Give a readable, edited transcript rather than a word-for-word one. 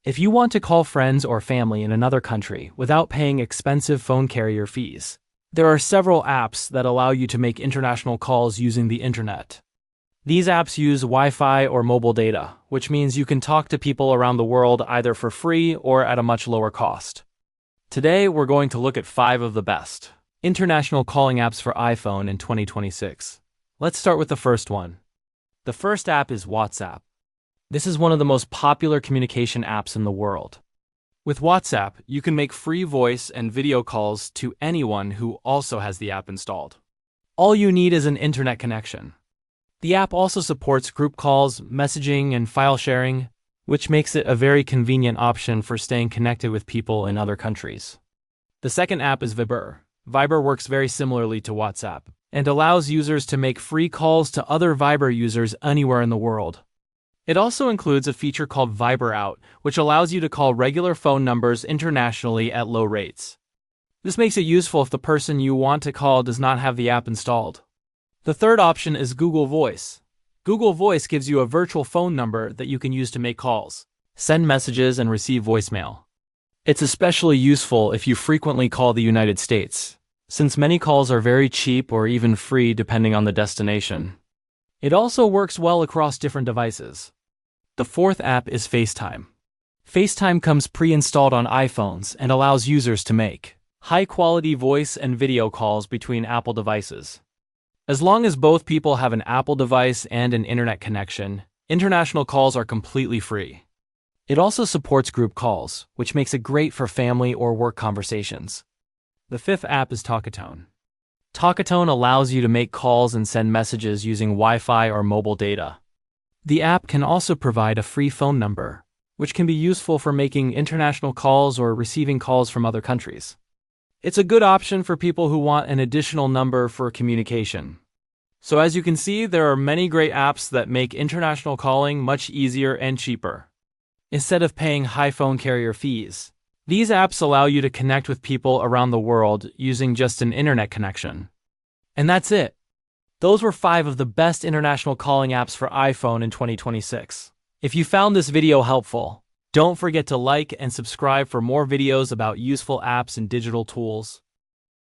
If you want to call friends or family in another country without paying expensive phone carrier fees, there are several apps that allow you to make international calls using the internet. These apps use Wi-Fi or mobile data, which means you can talk to people around the world either for free or at a much lower cost. Today, we're going to look at 5 of the best international calling apps for iPhone in 2026. Let's start with the first one. The first app is WhatsApp. This is one of the most popular communication apps in the world. With WhatsApp, you can make free voice and video calls to anyone who also has the app installed. All you need is an internet connection. The app also supports group calls, messaging, and file sharing, which makes it a very convenient option for staying connected with people in other countries. The second app is Viber. Viber works very similarly to WhatsApp and allows users to make free calls to other Viber users anywhere in the world. It also includes a feature called Viber Out, which allows you to call regular phone numbers internationally at low rates. This makes it useful if the person you want to call does not have the app installed. The third option is Google Voice. Google Voice gives you a virtual phone number that you can use to make calls, send messages, and receive voicemail. It's especially useful if you frequently call the United States, since many calls are very cheap or even free depending on the destination. It also works well across different devices. The fourth app is FaceTime. FaceTime comes pre-installed on iPhones and allows users to make high-quality voice and video calls between Apple devices. As long as both people have an Apple device and an internet connection, international calls are completely free. It also supports group calls, which makes it great for family or work conversations. The fifth app is Talkatone. Talkatone allows you to make calls and send messages using Wi-Fi or mobile data. The app can also provide a free phone number, which can be useful for making international calls or receiving calls from other countries. It's a good option for people who want an additional number for communication. So as you can see, there are many great apps that make international calling much easier and cheaper. Instead of paying high phone carrier fees, these apps allow you to connect with people around the world using just an internet connection. And that's it. Those were 5 of the best international calling apps for iPhone in 2026. If you found this video helpful, don't forget to like and subscribe for more videos about useful apps and digital tools.